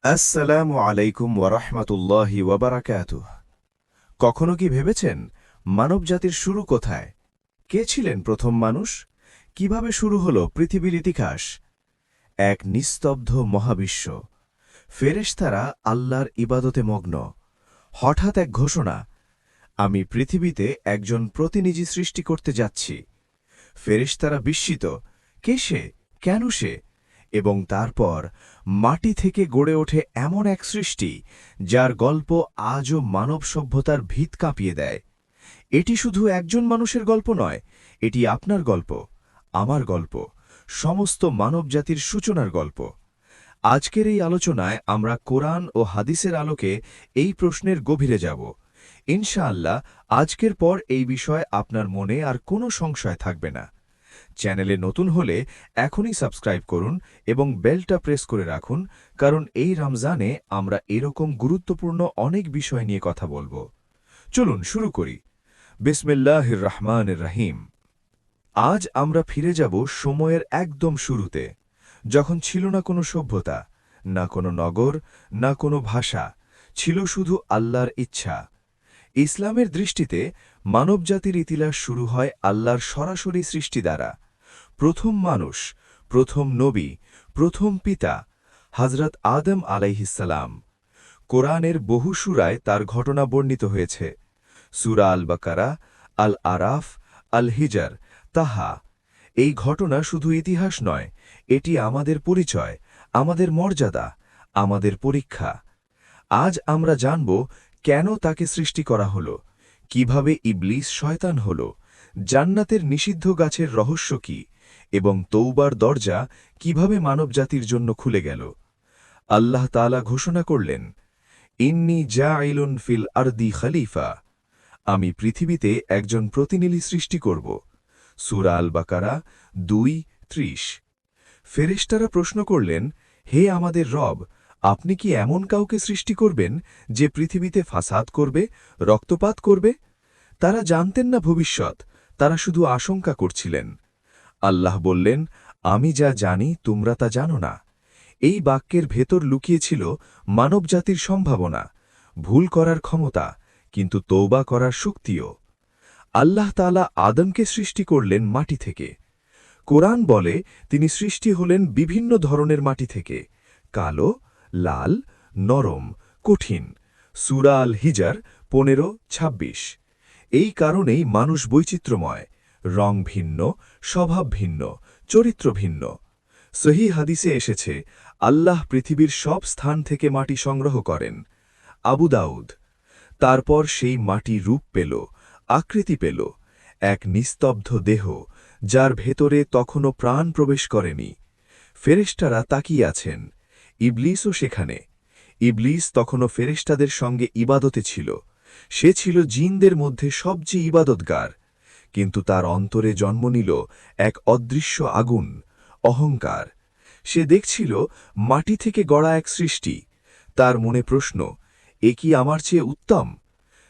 আসসালামু আলাইকুম ওয়ারাহমাতুল্লাহি ওয়াবারাকাতুহ। কখনো কি ভেবেছেন মানবজাতির শুরু কোথায়? কে ছিলেন প্রথম মানুষ? কিভাবে শুরু হলো পৃথিবীর ইতিহাস? এক নিস্তব্ধ মহাবিশ্ব। ফেরেশতারা আল্লাহর ইবাদতে মগ্ন। হঠাৎ এক ঘোষণা, আমি পৃথিবীতে একজন প্রতিনিধি সৃষ্টি করতে যাচ্ছি। ফেরেশতারা বিস্মিত, কে সে, কেন সে? এবং তারপর মাটি থেকে গড়ে ওঠে এমন এক সৃষ্টি যার গল্প আজও মানব সভ্যতার ভিত কাঁপিয়ে দেয়। এটি শুধু একজন মানুষের গল্প নয়, এটি আপনার গল্প, আমার গল্প, সমস্ত মানবজাতির সূচনার গল্প। আজকের এই আলোচনায় আমরা কোরআন ও হাদিসের আলোকে এই প্রশ্নের গভীরে যাব। ইনশাআল্লাহ আজকের পর এই বিষয়ে আপনার মনে আর কোনো সংশয় থাকবে না। চ্যানেলে নতুন হলে এখনই সাবস্ক্রাইব করুন এবং বেলটা প্রেস করে রাখুন, কারণ এই রমজানে আমরা এরকম গুরুত্বপূর্ণ অনেক বিষয় নিয়ে কথা বলবো। চলুন শুরু করি। বিসমিল্লাহির রহমানির রহিম। আজ আমরা ফিরে যাব সময়ের একদম শুরুতে, যখন ছিল না কোনো সভ্যতা, না কোনো নগর, না কোনো ভাষা, ছিল শুধু আল্লাহর ইচ্ছা। ইসলামের দৃষ্টিতে মানবজাতির ইতিহাস শুরু হয় আল্লাহর সরাসরি সৃষ্টি দ্বারা। প্রথম মানুষ, প্রথম নবী, প্রথম পিতা হযরত আদম আলাইহিসসালাম। কোরআনের বহু সূরায় তার ঘটনা বর্ণিত হয়েছে। সূরা আল বাকারা, আল আরাফ, আল হিজর, তাহা। এই ঘটনা শুধু ইতিহাস নয়, এটি আমাদের পরিচয়, আমাদের মর্যাদা, আমাদের পরীক্ষা। আজ আমরা জানব কেন তাকে সৃষ্টি করা হলো, কিভাবে ইবলিস শয়তান হল, জান্নাতের নিষিদ্ধ গাছের রহস্য কি, এবং তৌবার দরজা কিভাবে মানবজাতির জন্য খুলে গেল। আল্লাহ তাআলা ঘোষণা করলেন, ইন্নী জাঈলুন ফিল আরদি খলিফা, আমি পৃথিবীতে একজন প্রতিনিধি সৃষ্টি করব। সূরা আল বাকারা 2:30। ফেরেশতারা প্রশ্ন করলেন, হে আমাদের রব, আপনি কি এমন কাউকে সৃষ্টি করবেন যে পৃথিবীতে ফাসাদ করবে, রক্তপাত করবে? তারা জানতেন না ভবিষ্যৎ, তারা শুধু আশঙ্কা করছিলেন। আল্লাহ বললেন, আমি যা জানি তোমরা তা জানো না। এই বাক্যের ভেতর লুকিয়েছিল মানবজাতির সম্ভাবনা, ভুল করার ক্ষমতা, কিন্তু তওবা করার শক্তিও। আল্লাহ তাআলা আদমকে সৃষ্টি করলেন মাটি থেকে। কোরআন বলে তিনি সৃষ্টি হলেন বিভিন্ন ধরনের মাটি থেকে, কালো, লাল, নরম, কঠিন। সূরা আল হিজর 15:26। এই কারণেই মানুষ বৈচিত্র্যময়, রং ভিন্ন, স্বভাব ভিন্ন, চরিত্র ভিন্ন। সহিহ হাদিসে এসেছে, আল্লাহ পৃথিবীর সব স্থান থেকে মাটি সংগ্রহ করেন। আবু দাউদ। তারপর সেই মাটি রূপ পেল, আকৃতি পেল, এক নিস্তব্ধ দেহ, যার ভেতরে তখনও প্রাণ প্রবেশ করেনি। ফেরেশতারা তাকিয়ে আছেন, ইবলিসও সেখানে। ইবলিস তখনও ফেরেশতাদের সঙ্গে ইবাদতে ছিল। সে ছিল জিনদের মধ্যে সবচেয়ে ইবাদতগার। কিন্তু তার অন্তরে জন্ম নিল এক অদৃশ্য আগুন, অহংকার। সে দেখছিল মাটি থেকে গড়া এক সৃষ্টি। তার মনে প্রশ্ন, এ কি আমার চেয়ে উত্তম?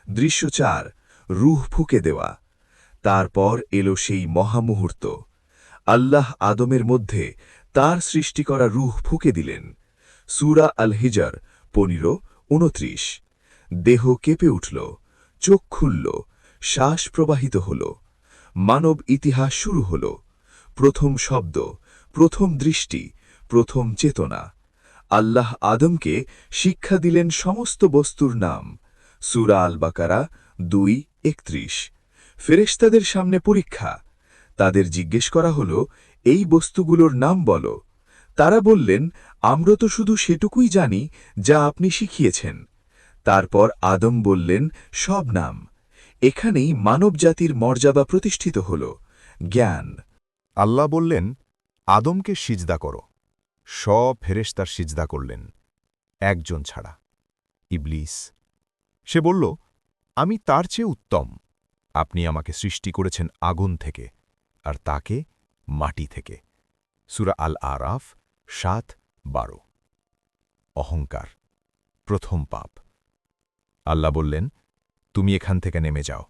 দৃশ্য 4, রূহ ফুঁকে দেওয়া। তারপর এলো সেই মহামুহূর্ত। আল্লাহ আদমের মধ্যে তার সৃষ্টি করা রূহ ফুঁকে দিলেন। সূরা আল হিজর 15:29। দেহ কেঁপে উঠল, চোখ খুলল, শ্বাস প্রবাহিত হল। মানব ইতিহাস শুরু হল। প্রথম শব্দ, প্রথম দৃষ্টি, প্রথম চেতনা। আল্লাহ আদমকে শিক্ষা দিলেন সমস্ত বস্তুর নাম। সূরা আল বাকারা 2:31। ফেরেশতাদের সামনে পরীক্ষা। তাদের জিজ্ঞেস করা হল, এই বস্তুগুলোর নাম বলো। তারা বললেন, আমরা তো শুধু সেটুকুই জানি যা আপনি শিখিয়েছেন। তারপর আদম বললেন, সব নাম। এখানেই মানবজাতির মর্যাদা প্রতিষ্ঠিত হল, জ্ঞান। আল্লাহ বললেন, আদমকে সিজদা করো। সব ফেরেশতার সিজদা করলেন, একজন ছাড়া, ইবলিস। সে বলল, আমি তার চেয়ে উত্তম। আপনি আমাকে সৃষ্টি করেছেন আগুন থেকে, আর তাকে মাটি থেকে। সূরা আল আরাফ 7:12। অহংকার, প্রথম পাপ। আল্লাহ বললেন, তুমি এখান থেকে নেমে যাও,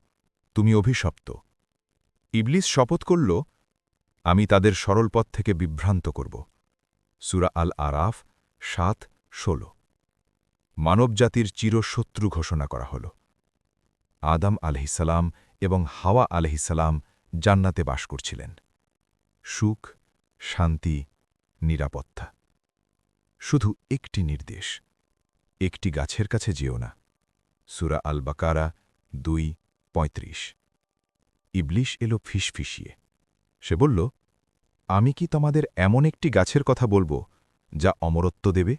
তুমি অভিশপ্ত। ইবলিস শপথ করল, আমি তাদের সরল পথ থেকে বিভ্রান্ত করব। সূরা আল আরাফ 7:16। মানবজাতির চিরশত্রু ঘোষণা করা হল। আদম আলহিসাল্লাম এবং হাওয়া আলহিসাল্লাম জান্নাতে বাস করছিলেন। সুখ, শান্তি, নিরাপত্তা। শুধু একটি নির্দেশ, একটি গাছের কাছে যেও না। সূরা আল বাকারা 2:35। ইবলিশ এলো ফিসফিসিয়ে। সে বলল, আমি কি তোমাদের এমন একটি গাছের কথা বলবো যা অমরত্ব দেবে?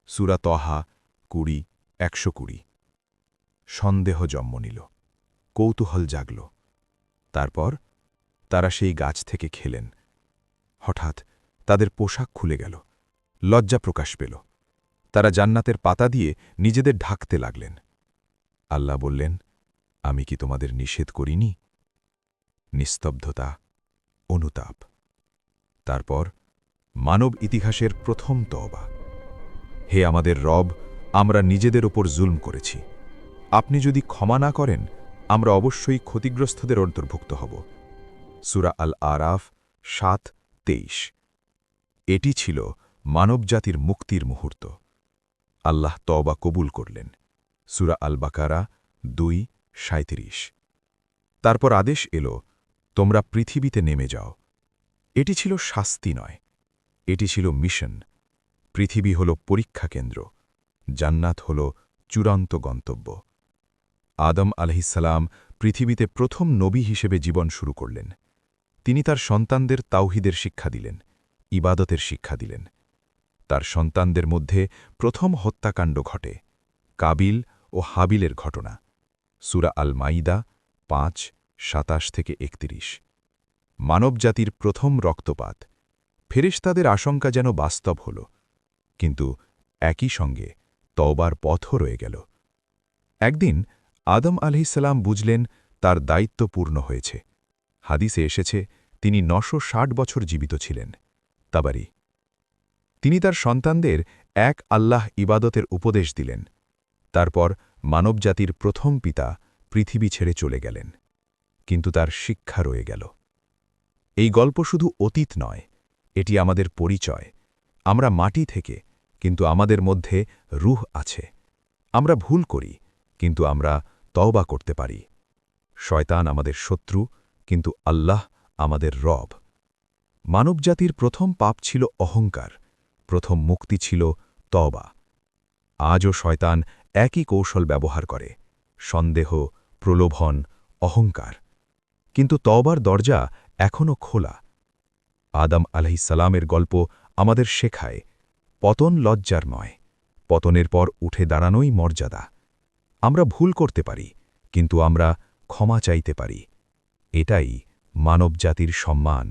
সূরা তহা 20:120। সন্দেহ জন্ম নিল, কৌতূহল জাগল। তারপর তারা সেই গাছ থেকে খেলেন। হঠাৎ তাদের পোশাক খুলে গেল, লজ্জা প্রকাশ পেল। তারা জান্নাতের পাতা দিয়ে নিজেদের ঢাকতে লাগলেন। আল্লাহ বললেন, আমি কি তোমাদের নিষেধ করিনি? নিস্তব্ধতা, অনুতাপ। তারপর মানব ইতিহাসের প্রথম তওবা। হে আমাদের রব, আমরা নিজেদের ওপর জুলম করেছি। আপনি যদি ক্ষমা না করেন, আমরা অবশ্যই ক্ষতিগ্রস্তদের অন্তর্ভুক্ত হব। সূরা আল আরাফ 7:23। এটি ছিল মানবজাতির মুক্তির মুহূর্ত। আল্লাহ তওবা কবুল করলেন। সূরা আল বাকারা 2:37। তারপর আদেশ এলো, তোমরা পৃথিবীতে নেমে যাও। এটি ছিল শাস্তি নয়, এটি ছিল মিশন। পৃথিবী হল পরীক্ষা কেন্দ্র, জান্নাত হল চূড়ান্ত গন্তব্য। আদম আলহিসাল্লাম পৃথিবীতে প্রথম নবী হিসেবে জীবন শুরু করলেন। তিনি তার সন্তানদের তাওহীদের শিক্ষা দিলেন, ইবাদতের শিক্ষা দিলেন। তার সন্তানদের মধ্যে প্রথম হত্যাকাণ্ড ঘটে, কাবিল ও হাবিলের ঘটনা। সূরা আল মাইদা 5:27-31। মানবজাতির প্রথম রক্তপাত। ফেরেশতাদের আশঙ্কা যেন বাস্তব হল, কিন্তু একই সঙ্গে তওবার পথও রয়ে গেল। একদিন আদম আলহিসাল্লাম বুঝলেন তার দায়িত্ব পূর্ণ হয়েছে। হাদিসে এসেছে তিনি 960 বছর জীবিত ছিলেন। তাবারি। তিনি তার সন্তানদের এক আল্লাহ ইবাদতের উপদেশ দিলেন। তারপর মানবজাতির প্রথম পিতা পৃথিবী ছেড়ে চলে গেলেন, কিন্তু তার শিক্ষা রয়ে গেল। এই গল্প শুধু অতীত নয়, এটি আমাদের পরিচয়। আমরা মাটি থেকে, কিন্তু আমাদের মধ্যে রূহ আছে। আমরা ভুল করি, কিন্তু আমরা তওবা করতে পারি। শয়তান আমাদের শত্রু, কিন্তু আল্লাহ আমাদের রব। মানবজাতির প্রথম পাপ ছিল অহংকার, প্রথম মুক্তি ছিল তওবা। আজও শয়তান একই কৌশল ব্যবহার করে, সন্দেহ, প্রলোভন, অহংকার। কিন্তু তওবার দরজা এখনও খোলা। আদম আলাইহিসসালামের গল্প আমাদের শেখায়, পতন লজ্জার নয়, পতনের পর উঠে দাঁড়ানোই মর্যাদা। আমরা ভুল করতে পারি, কিন্তু আমরা ক্ষমা চাইতে পারি। এটাই মানবজাতির সম্মান।